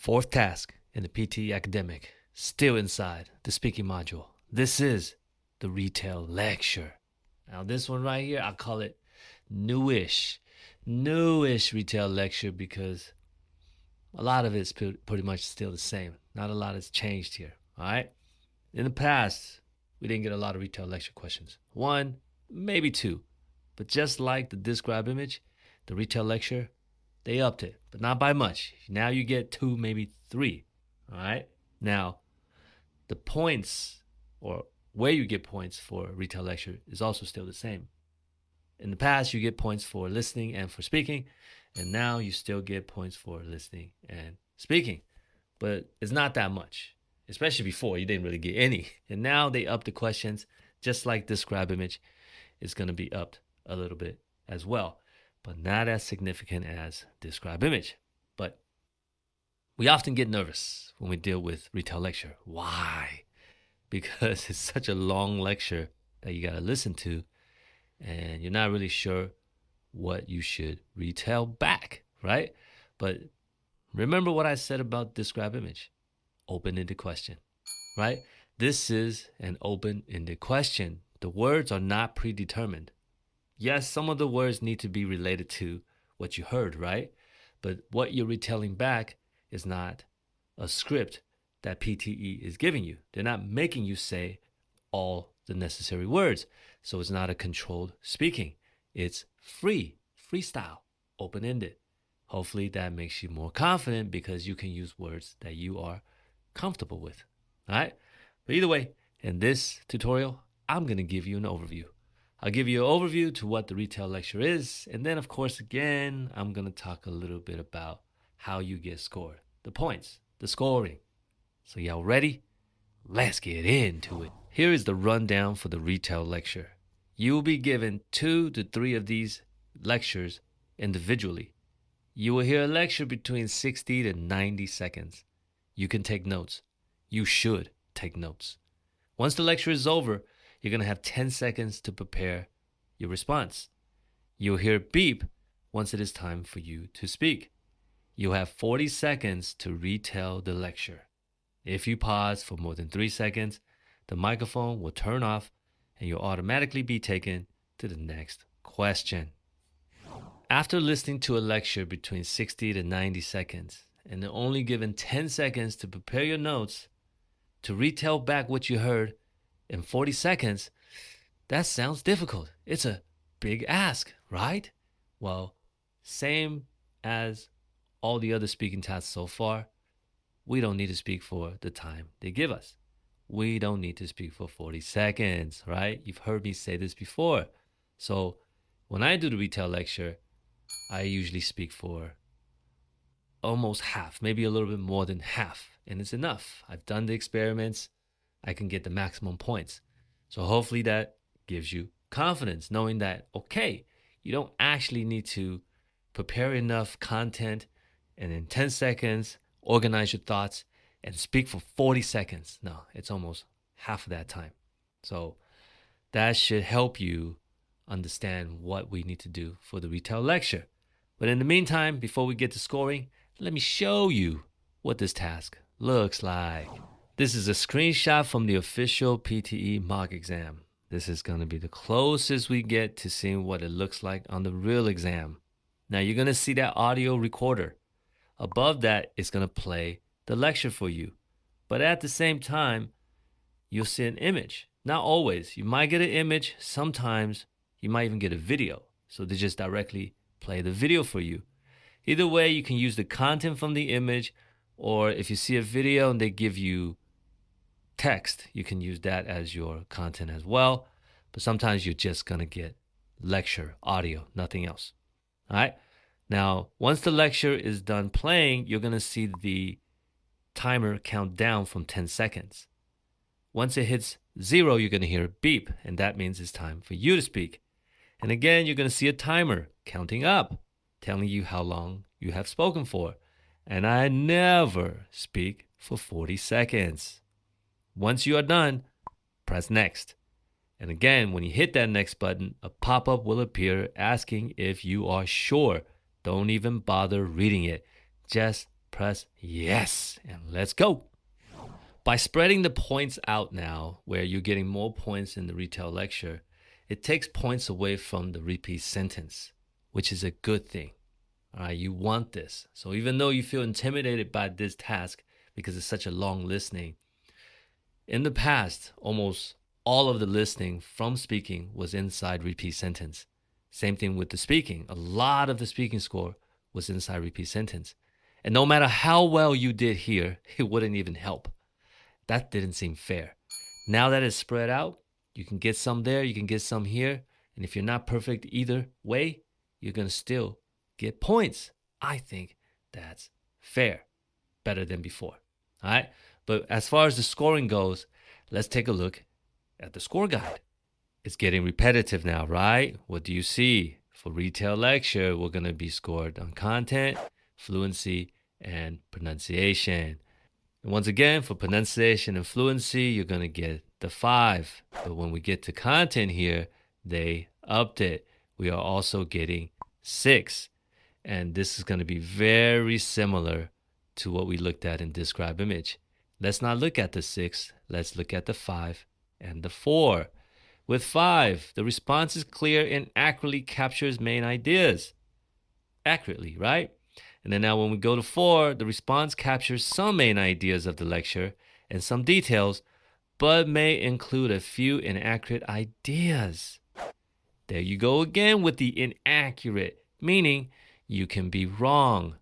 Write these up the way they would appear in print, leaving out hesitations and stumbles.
Fourth task in the PT Academic, still inside the speaking module. This is the retail lecture. Now this one right here, I call it newish retail lecture because a lot of it's pretty much still the same. Not a lot has changed here, all right? In the past, we didn't get a lot of retail lecture questions. One, maybe two. But just like the describe image, the retail lecture, they upped it, but not by much. Now you get two, maybe three, all right? Now, the points or where you get points for retail lecture is also still the same. In the past, you get points for listening and for speaking, and now you still get points for listening and speaking. But it's not that much, especially before you didn't really get any. And now they up the questions, just like describe image is going to be upped a little bit as well, but not as significant as describe image. But we often get nervous when we deal with retail lecture. Why? Because it's such a long lecture that you got to listen to, and you're not really sure what you should retell back, right? But remember what I said about describe image. Open-ended question, right? This is an open-ended question. The words are not predetermined. Yes, some of the words need to be related to what you heard, right? But what you're retelling back is not a script that PTE is giving you. They're not making you say all the necessary words. So it's not a controlled speaking. It's freestyle, open-ended. Hopefully that makes you more confident because you can use words that you are comfortable with. All right? But either way, in this tutorial, I'm going to give you an overview. I'll give you an overview to what the retail lecture is. And then, of course, again, I'm going to talk a little bit about how you get scored. The points, the scoring. So y'all ready? Let's get into it. Here is the rundown for the retail lecture. You will be given 2 to 3 of these lectures individually. You will hear a lecture between 60 to 90 seconds. You can take notes. You should take notes. Once the lecture is over, you're going to have 10 seconds to prepare your response. You'll hear a beep once it is time for you to speak. You'll have 40 seconds to retell the lecture. If you pause for more than 3 seconds, the microphone will turn off and you'll automatically be taken to the next question. After listening to a lecture between 60 to 90 seconds and only given 10 seconds to prepare your notes, to retell back what you heard in 40 seconds, that sounds difficult. It's a big ask, right? Well, same as all the other speaking tasks so far, we don't need to speak for the time they give us. We don't need to speak for 40 seconds, right? You've heard me say this before. So when I do the retail lecture, I usually speak for almost half, maybe a little bit more than half, and it's enough. I've done the experiments. I can get the maximum points. So hopefully that gives you confidence, knowing that, okay, you don't actually need to prepare enough content and in 10 seconds, organize your thoughts and speak for 40 seconds. No, it's almost half of that time. So that should help you understand what we need to do for the retail lecture. But in the meantime, before we get to scoring, let me show you what this task looks like. This is a screenshot from the official PTE mock exam. This is going to be the closest we get to seeing what it looks like on the real exam. Now you're going to see that audio recorder. Above that, it's going to play the lecture for you. But at the same time, you'll see an image. Not always. You might get an image. Sometimes you might even get a video. So they just directly play the video for you. Either way, you can use the content from the image, or if you see a video and they give you text, you can use that as your content as well. But sometimes you're just going to get lecture audio, nothing else. All right. Now, once the lecture is done playing, you're going to see the timer count down from 10 seconds. Once it hits 0, you're going to hear a beep, and that means it's time for you to speak. And again, you're going to see a timer counting up, telling you how long you have spoken for. And I never speak for 40 seconds. Once you are done, press next. And again, when you hit that next button, a pop-up will appear asking if you are sure. Don't even bother reading it. Just press yes, and let's go. By spreading the points out now, where you're getting more points in the retail lecture, it takes points away from the repeat sentence, which is a good thing. All right, you want this. So even though you feel intimidated by this task because it's such a long listening, in the past, almost all of the listening from speaking was inside repeat sentence. Same thing with the speaking. A lot of the speaking score was inside repeat sentence. And no matter how well you did here, it wouldn't even help. That didn't seem fair. Now that it's spread out, you can get some there, you can get some here. And if you're not perfect either way, you're going to still get points. I think that's fair. Better than before. All right. But as far as the scoring goes, let's take a look at the score guide. It's getting repetitive now, right? What do you see? For retail lecture, we're going to be scored on content, fluency, and pronunciation. And once again, for pronunciation and fluency, you're going to get the 5. But when we get to content here, they upped it. We are also getting 6. And this is going to be very similar to what we looked at in Describe Image. Let's not look at the 6. Let's look at the 5 and the 4. With 5, the response is clear and accurately captures main ideas. Accurately, right? And then now when we go to 4, the response captures some main ideas of the lecture and some details, but may include a few inaccurate ideas. There you go again with the inaccurate, meaning you can be wrong.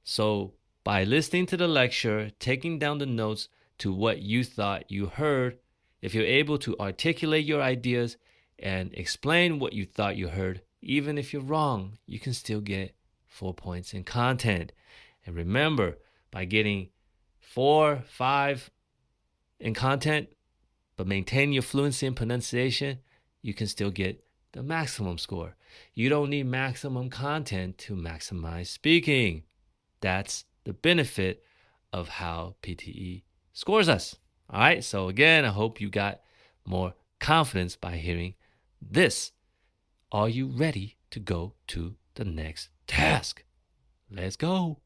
So by listening to the lecture, taking down the notes to what you thought you heard, if you're able to articulate your ideas and explain what you thought you heard, even if you're wrong, you can still get 4 points in content. And remember, by getting 4, 5 in content, but maintain your fluency and pronunciation, you can still get the maximum score. You don't need maximum content to maximize speaking. That's the benefit of how PTE scores us. All right, so again, I hope you got more confidence by hearing this. Are you ready to go to the next task? Let's go.